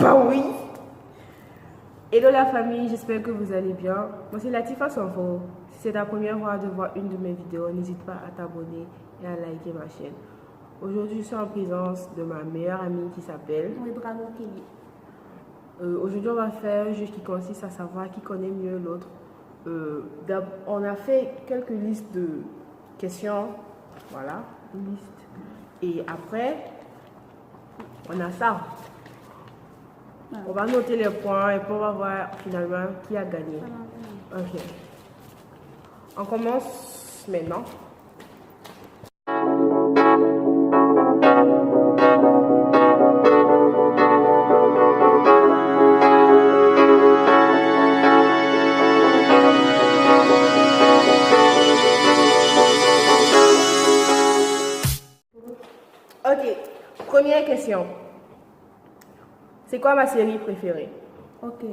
bah oui. Hello la famille, j'espère que vous allez bien. Moi c'est Latifa Sanfo. Si c'est ta première fois de voir une de mes vidéos, n'hésite pas à t'abonner et à liker ma chaîne. Aujourd'hui, je suis en présence de ma meilleure amie qui s'appelle Kelly. Aujourd'hui, on va faire un jeu qui consiste à savoir qui connaît mieux l'autre. On a fait quelques listes de questions. Voilà, une liste. Et après, on a ça. On va noter les points et puis on va voir finalement qui a gagné. Ok. On commence maintenant. Ok, première question. C'est quoi ma série préférée? Ok.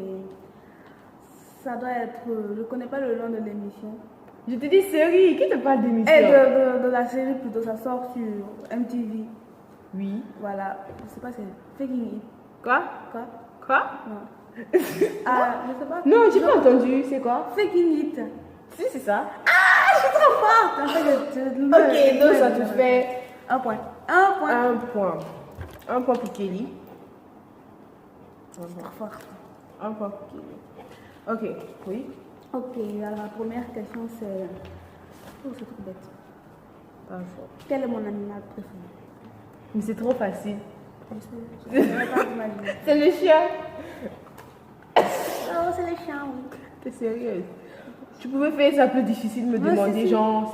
Ça doit être. Je connais pas le nom de l'émission. Je te dis série, qui te parle d'émission? De la série plutôt, ça sort sur MTV. Oui. Voilà. Je sais pas, c'est Faking It. Quoi? Non. Je sais pas. Non, j'ai pas entendu. C'est quoi? Faking It. Si, c'est ça. Ah, je suis trop forte. En fait, Ok, donc ça te fait un point. Un point pour Kelly. Trop forte. Un point pour Kelly. Ok, oui. Ok, alors la première question c'est. Oh, c'est trop bête. Pas fort. Quel est mon animal préféré? Mais c'est trop facile. Je sais pas imaginer. C'est le chien. Oh, c'est le chien, oui. T'es sérieuse? Tu pouvais faire ça plus difficile, me demander si. genre,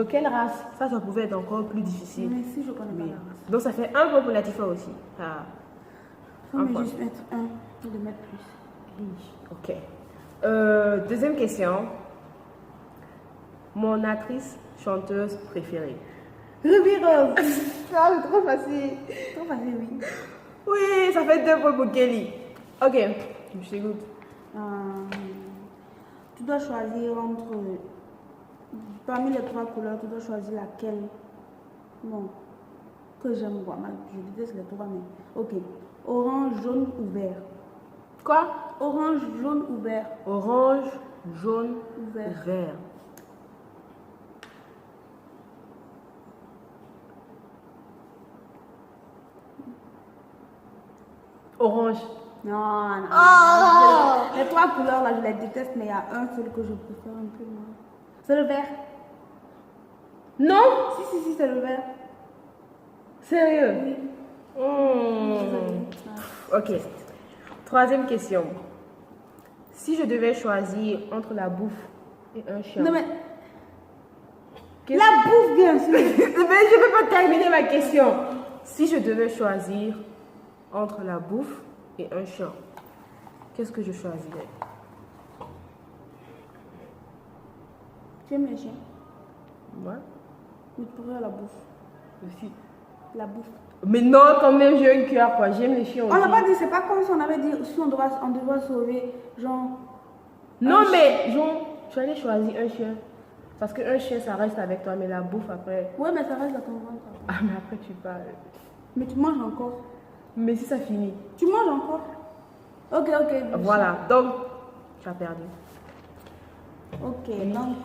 quelle race? Ça pouvait être encore plus difficile. Mais si, je connais pas la race. Donc ça fait un point pour Latifa aussi. Ah. Faut me juste mettre un, de mettre plus. Ok. Deuxième question. Mon actrice chanteuse préférée. Ruby Rose. Ah, c'est trop facile. Trop facile, oui. Oui, ça fait 2 points pour Kelly. Ok, je t'écoute. Tu dois choisir entre. Parmi les 3 couleurs, tu dois choisir laquelle. Non. Que j'aime voir. Je déteste les 3, mais. Ok. Orange, jaune ou vert? Quoi? Orange, jaune ou vert? Orange, jaune ou vert? Vert. Orange. Non. Oh! Les 3 couleurs là, je les déteste, mais il y a un seul que je préfère un peu moins. C'est le vert. Non? Si, c'est le vert. Sérieux? Oui. Ok. Troisième question. Si je devais choisir entre la bouffe et un chien. Non mais. La bouffe, bien sûr. Mais je ne peux pas terminer ma question. Si je devais choisir entre la bouffe et un chien, qu'est-ce que je choisirais? J'aime les chiens. Ouais. Mais tu préfères la bouffe. Aussi. La bouffe. Mais non, quand même, j'ai un cœur, quoi. J'aime les chiens aussi. On n'a pas dit, c'est pas comme si on avait dit, si on devait sauver, genre. Non, mais, genre, tu allais choisir un chien. Parce qu'un chien, ça reste avec toi, mais la bouffe après. Ouais, mais ça reste dans ton ventre. Ah, mais après, tu parles. Mais tu manges encore. Mais si ça finit. Tu manges encore. Ok. Voilà, donc, tu as perdu. Ok, donc.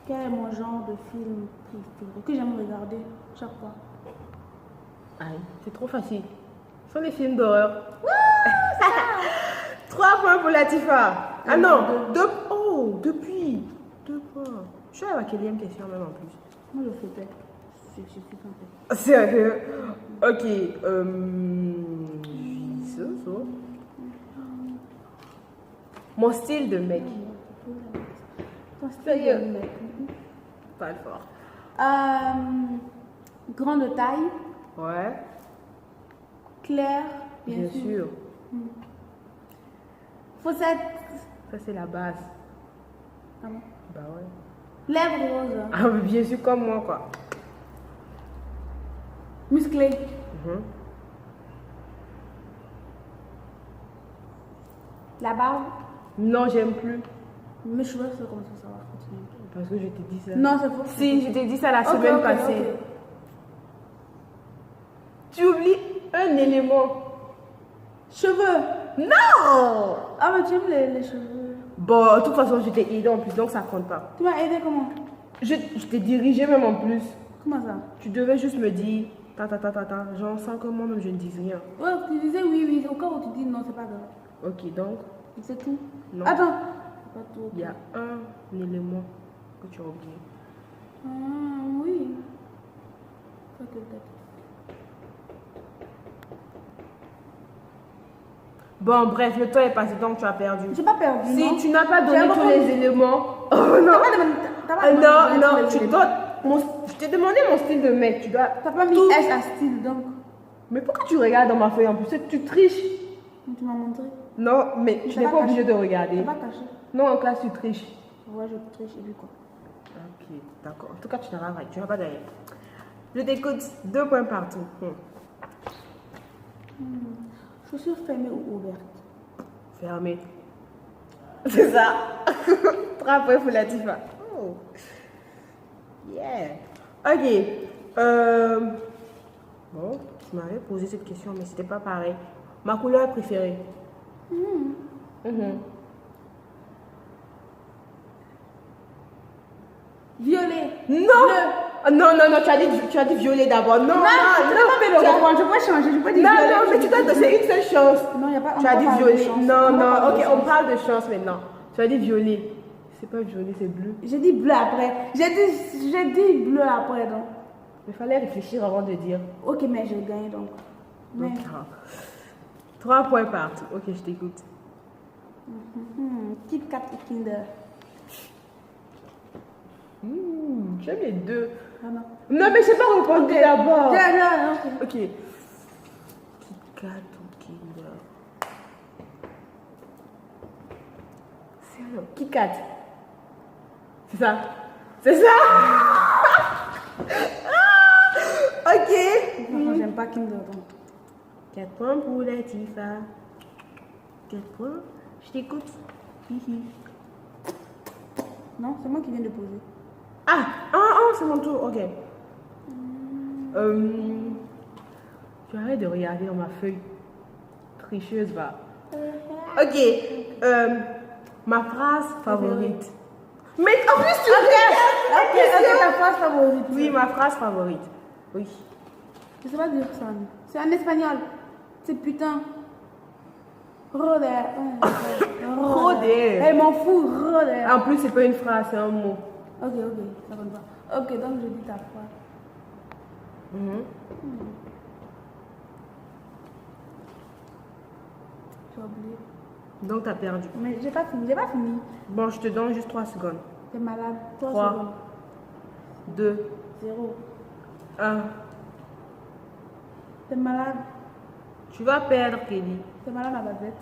Quel est mon genre de film préféré que j'aime regarder chaque fois? Aïe, c'est trop facile. Ce sont les films d'horreur. 3 points pour Latifa. Ah non, 2. Oh, depuis. 2 points. Je suis à la 4e question même en plus. Moi je fais je suis contente. Sérieux? Ok. Mon style de mec. Ton style de mec. Pas fort. Grande taille. Ouais. Clair. Bien sûr. Fossette. Ça, c'est la base. Ah bon? Bah ouais. Lèvres roses. Ah, mais bien sûr, comme moi, quoi. Musclé. La barbe. Non, j'aime plus. Mes cheveux, c'est comme ça va continuer. Parce que je t'ai dit ça. Non, c'est faux. Si, je t'ai dit ça la semaine passée. Tu oublies un élément. Cheveux. Non! Ah, mais tu aimes les cheveux. Bon, de toute façon, je t'ai aidé en plus, donc ça compte pas. Tu m'as aidé comment? Je t'ai dirigé même en plus. Comment ça? Tu devais juste me dire, genre sans que moi-même je ne dise rien. Ouais, tu disais oui, oui. Au cas où tu dis non, c'est pas grave. Ok, donc, C'est tout. non. Attends. C'est pas tout. Il y a un élément que tu as oublié. Ah, oui. Ça que peut-être. Bon, bref, le temps est passé, donc tu as perdu. J'ai pas perdu. Si non? tu n'as pas donné J'ai tous répondu. les éléments. Oh non! T'as pas demandé Non, tous non, les tu éléments. dois. Je t'ai demandé mon style de mec, tu dois. T'as pas mis tout- S à style donc. Mais pourquoi tu regardes dans ma feuille en plus? Tu triches. Tu m'as montré. Non, mais tu T'as n'es pas pas obligé caché. de regarder. T'as pas caché. Non, en classe, tu triches. Ouais, je triche et puis quoi. Ok, d'accord. En tout cas, tu n'auras pas, tu n'as pas d'ailleurs. Je t'écoute, 2 points partout. Chaussures fermées ou ouvertes? Fermé. C'est ça. 3 points pour la Tifa. Oh. Yeah. Ok. Bon, tu m'avais posé cette question, mais c'était pas pareil. Ma couleur préférée. Violet. Non. Bleu. Non, non, non, tu as dit violet d'abord. Non, non, Tu peux pas me le Tu as- reprendre. Je peux changer. Je peux dire Non, violet. non, mais tu dois c'est une seule chance. Non, il n'y a pas. on Tu as peut dit parler de violet. chance. Non, On peut non, parler ok, de on chance. parle de chance maintenant. Tu as dit violet. C'est pas violet, c'est bleu. J'ai dit bleu après. J'ai dit bleu après donc. Il fallait réfléchir avant de dire. Ok, mais j'ai gagné donc. Mais, Donc, 3 points partout. Ok, je t'écoute. Kit Kat ou Kinder? J'aime les deux. Ah non. Non, mais je sais pas répondre d'abord. Ok. Ok. Kit Kat ou Kinder. Sérieux, Kit Kat. C'est ça. C'est ça. Ok. Non, j'aime pas Kinder donc. 4 points pour la Tifa. 4 points. Je t'écoute. Hihi. Non, c'est moi qui viens de poser. C'est mon tour. Ok. Tu arrêtes de regarder dans ma feuille. Tricheuse, va. Ok. Ma phrase favorite. Mais en plus, tu Ok, ta phrase favorite. Oui, ma phrase favorite. Oui. Je sais pas dire ça. C'est en espagnol. C'est putain. Roder. Roder. Elle m'en fout, roder. En plus, c'est pas une phrase, c'est un mot. Ok, ça compte pas. Ok, donc je dis ta phrase. J'ai oublié. Donc, t'as perdu. Mais j'ai pas fini. Bon, je te donne juste 3 secondes. T'es malade. 3 3, secondes. 2, 0. 1. T'es malade. Tu vas perdre, Kelly. T'es malade à la tête.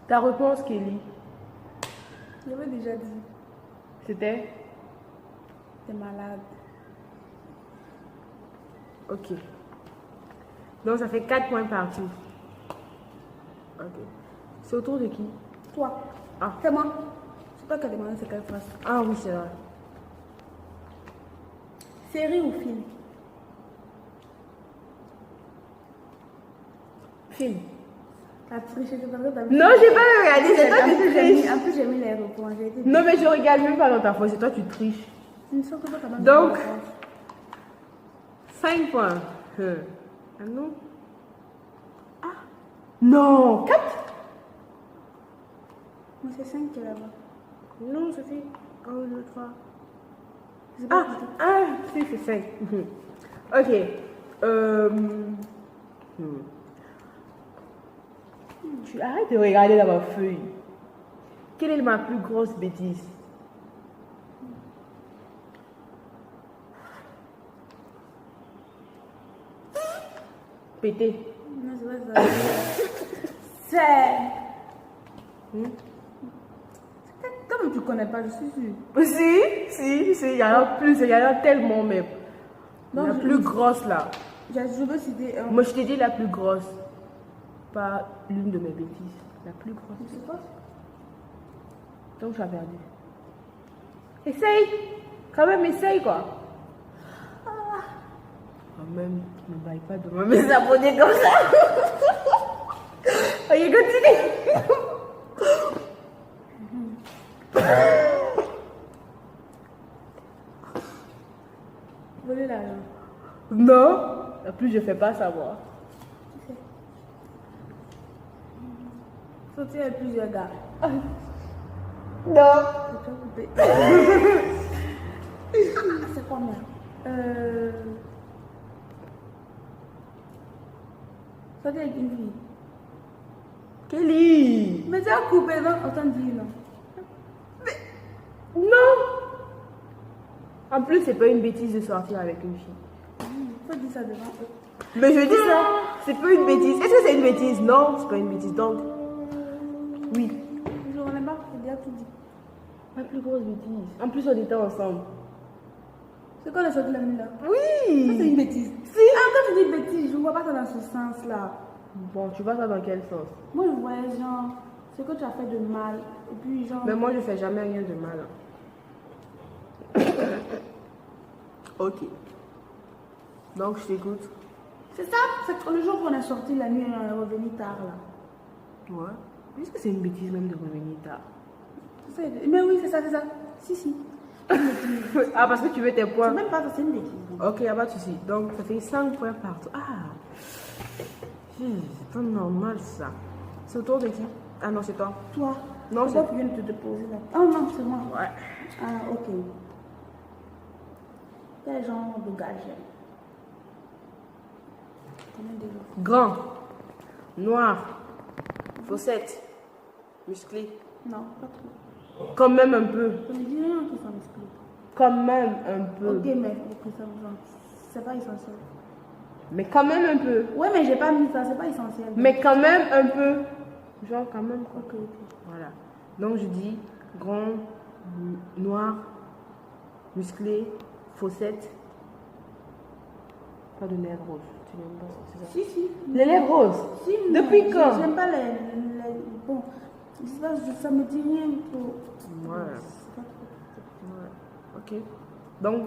Ta réponse, Kelly, J'avais déjà dit. c'était T'es malade. ok. Donc, ça fait 4 points partout. Ok. C'est autour de qui? Toi. Ah. C'est moi. C'est toi qui as demandé c'est quelle phrase. Ah oui, c'est vrai. Série ou film? Film. T'as triché, c'est parce que t'as vu. Non, j'ai pas regardé, c'est toi qui triches. En plus, j'ai mis les réponses. J'ai été. Non, mais je regarde même pas dans ta feuille, c'est toi qui triches. C'est une sorte que toi, t'as pas mis Donc. les réponses. 5 points. Ah non. Ah. Non, 4. Moi, c'est 5 qui est là-bas. Non, ça fait 1, 2, 3. C'est pas Ah, si, c'est 5. Ok. Tu arrêtes de regarder dans ma feuille. Quelle est ma plus grosse bêtise? Péter. Non, c'est pas ça. C'est. Comme tu connais pas, je suis sûre. Si, il y en a plus, il y en a tellement même. Non, La je- plus grosse là. Je veux citer un. Moi je t'ai dit la plus grosse. Pas l'une de mes bêtises. La plus grosse. Je sais pas. Donc tu as perdu. Essaye. Quand même, essaye quoi. même, ne baille pas devant mes abonnés comme ça. Ok, continue. Voler l'argent. Non. En plus, je fais pas savoir. Sortir avec plusieurs gars. Non. C'est combien? Sortir avec une fille. Kelly. Mais tu as coupé, non? Autant dire non. Non. En plus, c'est pas une bêtise de sortir avec une fille. Faut dire ça devant eux. Mais je dis ça, c'est pas une bêtise. Est-ce que c'est une bêtise? Non, c'est pas une bêtise. Donc, oui. Je ne connais pas, j'ai déjà tout dit. La plus grosse bêtise. En plus, on était ensemble. C'est quoi le sorti la nuit là? Oui. Ça, c'est une bêtise. Si. Ah, quand tu dis bêtise, je ne vois pas ça dans ce sens-là. Bon, tu vois ça dans quel sens? Moi, je vois genre, ce que tu as fait de mal. Et puis, genre. Mais moi, je fais jamais rien de mal. Ok. Donc, je t'écoute. C'est ça, c'est le jour qu'on est sorti la nuit, on est revenu tard là. Ouais. Est-ce que c'est une bêtise même de revenir tard? Mais oui, c'est ça, c'est ça. Si, si. Ah, parce que tu veux tes points. C'est même pas ça, c'est une bêtise. Ok, y a pas de souci. Donc, ça fait 5 points partout. Ah. C'est pas normal ça. C'est au tour de qui? Ah non, c'est toi. Toi, Non, c'est c'est toi qui viens de te déposer là. Ah non, c'est moi. Ouais. Ah, ok. Quel genre de gars j'aime? Combien de gens? Grand. Noir. Fossette. Musclé. Non, pas trop. Quand même un peu. Je ne dis rien qui sont musclés. Quand même un peu. Ok, mais c'est pas essentiel. Mais quand même un peu. Ouais, mais j'ai pas mis ça, c'est pas essentiel. Mais quand même un peu. Genre quand même quoi. Ok, ok. Voilà. Donc je dis grand, noir, musclé, fossette. Pas de lèvres roses. Tu n'aimes pas ça, c'est ça? Si, si. Les lèvres roses. Si, Depuis quand? J'aime pas les bon, je sais pas, ça me dit rien trop. Ouais. C'est pas trop. Ouais. Ok. Donc,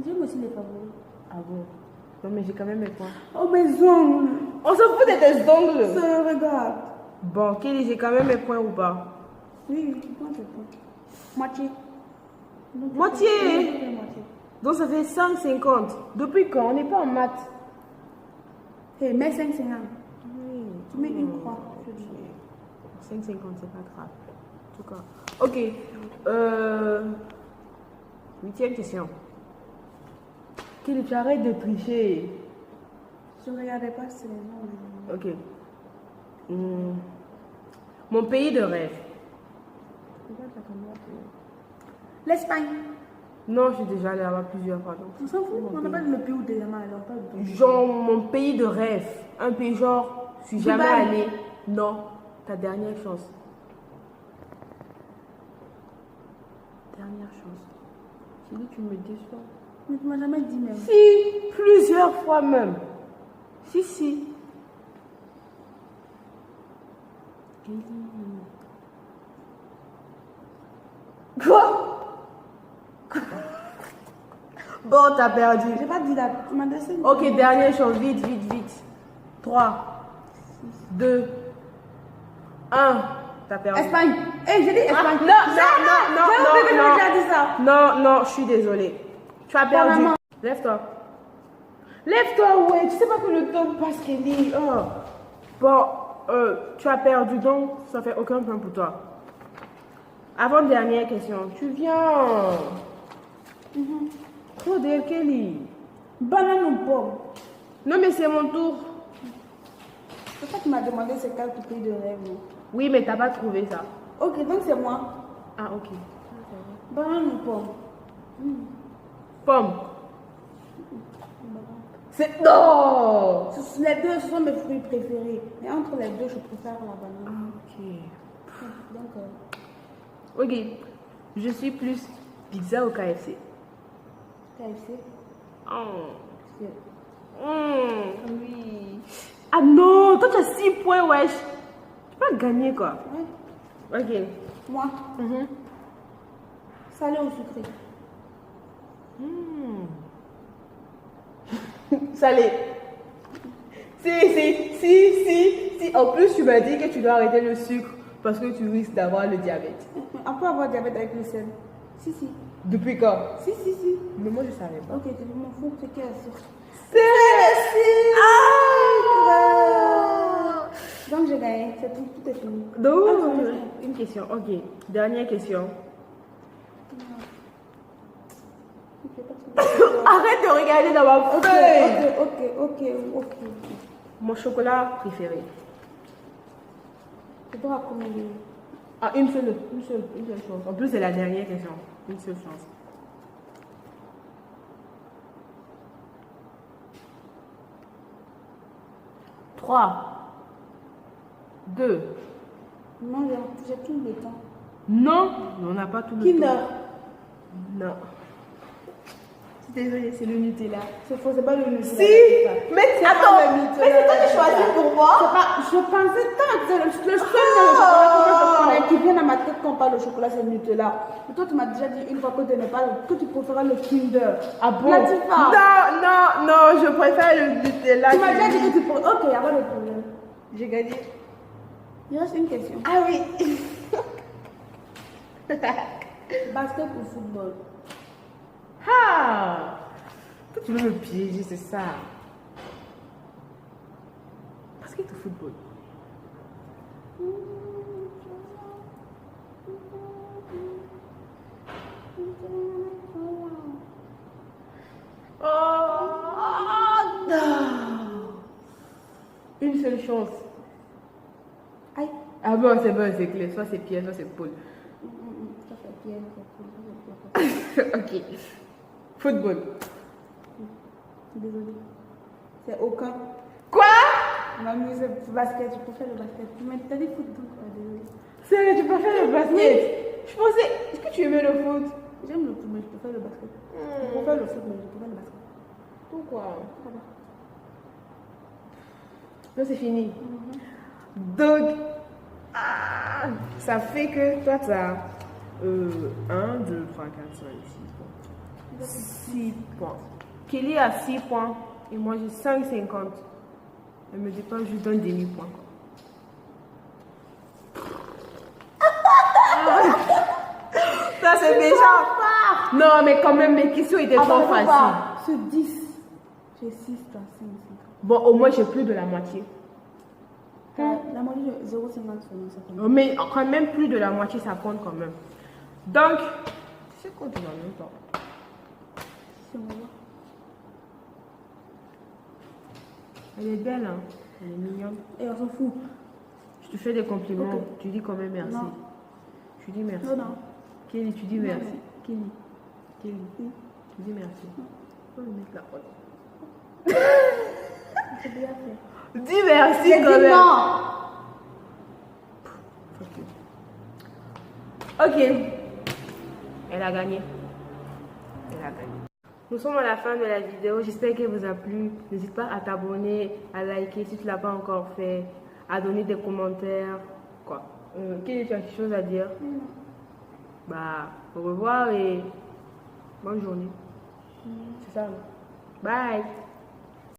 J'aime aussi les favoris. ah bon. Non mais j'ai quand même mes points. Oh, mes ongles. On s'en fout de tes ongles. Ça regarde. Bon, Kelly, j'ai quand même mes points ou pas? Oui, oui, prends tes points. Moitié. Donc, Moitié. Moitié. Donc ça fait 5,50. Depuis quand? On n'est pas en maths. Hey, mets 5,50. Oui. Tu mets une croix. 5,50, c'est pas grave. En tout cas. Ok. 8e question. Kelly, tu arrêtes de tricher. Je ne regardais pas c'est les noms. Ok. Mon pays de rêve. L'Espagne. Non, je suis déjà allée là-bas plusieurs fois. Donc. On s'en fout. On n'a pas dit le pays où t'es jamais allé. On parle de ton pays. Genre, mon pays de rêve. Un pays genre, je suis jamais Dubaï. allée. Non, ta dernière chance. Dernière chance. J'ai dit, tu me déçois. Mais tu m'as jamais dit même. Si, plusieurs fois même. Si, si. Quoi? Bon, t'as perdu. J'ai pas dit là. Tu m'as laissé. Ok, dernière chose, vite, vite, vite. 3, 2, 1. T'as perdu. Espagne. Eh, j'ai dit Espagne. Non, J'ai dit ça. non, non, je suis désolée. Tu as perdu. Vraiment. Lève-toi. Lève-toi, ouais. Tu sais pas que le temps passe, Kelly. Oh. Bon, tu as perdu, donc ça fait aucun point pour toi. Avant-dernière question. Tu viens. Claudel, Kelly. Banane ou pomme? Non, mais c'est mon tour. C'est ça que tu m'as demandé c'est quel pays de rêve. Non? Oui, mais t'as pas trouvé ça. Ok, donc c'est moi. Ah, ok. Banane ou pomme? Pomme. C'est... Non. Les deux sont mes fruits préférés. Mais entre les deux, je préfère la banane. Ok. Donc, Ok. Je suis plus pizza ou KFC? KFC. Oh. Oui. Ah non, toi tu as 6 points, wesh. Tu vas gagner quoi. Ouais. Ok. Moi, salé ou sucré? Salé. Si. En plus, tu m'as dit que tu dois arrêter le sucre parce que tu risques d'avoir le diabète. On peut avoir diabète avec le sel. Si. Depuis quand? Si. Mais moi, je savais pas. Ok, je m'en fous, c'est qu'il y a ça. C'est Donc j'ai gagné, c'est tout, tout est fini. Donc, Ah, une question. Ok. Dernière question. Arrête de regarder dans ma feuille. Ok. Mon chocolat préféré. Je dois accumuler. Ah, une seule chance. En plus, c'est la dernière question. Une seule chance. Trois. 2. Non, j'ai tout le temps. Non, on n'a pas tout le Kinder. temps. Non. Désolée, c'est le Nutella. C'est faux, c'est pas le Nutella. Si, mais attends, mais c'est toi qui choisis pour moi. Je pensais tant que le seul chocolat qui vient dans ma tête quand on parle de chocolat, c'est le Nutella. Mais toi, tu m'as déjà dit une fois que tu préfères le Kinder. Ah bon? Là, tu parles. Non, je préfère le Nutella. Tu m'as déjà dit que tu préfères. Ok, il n'y a pas de problème. J'ai gagné. Il reste une question. Ah oui. Basket ou football? Ah! Toi, tu veux me piéger, c'est ça. Basket ou football? Oh non! Une seule chance. Aïe. Ah bon, c'est clair. Soit c'est Pierre, soit c'est Paul. Ça fait bien, ça fait bien. Ok. Football. Désolée. C'est aucun. Quoi? Mamie, c'est basket, je préfère le basket. Mais t'as dit foot donc, désolée. Sérieux, tu préfères le basket? Oui. Je pensais. Est-ce que tu aimais le foot? J'aime le foot, mais je préfère le basket. Je préfère le foot, mais je préfère le basket. Pourquoi? Voilà. Non, c'est fini. Donc, ça fait que toi, tu as 1, 2, 3, 4, 5, 6 points. 6 points. Kelly a 6 points et moi j'ai 5,50. Elle me dit pas, je lui donne demi-point. Ça, c'est méchant. Non, mais quand même, mes questions étaient trop faciles. Sur 10, j'ai 6, toi 5. Bon, au moins, j'ai plus de la moitié. La moitié de 0,50 sur ça compte. Mais quand même, plus de la moitié, ça compte quand même. Donc, c'est quoi tu vas même pas? Si on voit. Elle est belle, hein? Elle est mignonne. Et on s'en fout. Je te fais des compliments. Ok. Tu dis quand même merci. Non. Tu dis merci. Non. Kelly, tu dis Non, merci. mais- Kelly. Oui. Tu dis merci. Faut le mettre là. C'est bien fait. Dis merci J'ai quand dit même. non. Ok. Elle a gagné. Elle a gagné. Nous sommes à la fin de la vidéo. J'espère qu'elle vous a plu. N'hésite pas à t'abonner, à liker si tu ne l'as pas encore fait, à donner des commentaires. Quoi? Kelly, tu as quelque chose à dire? Bah, au revoir et bonne journée. C'est ça. Bye.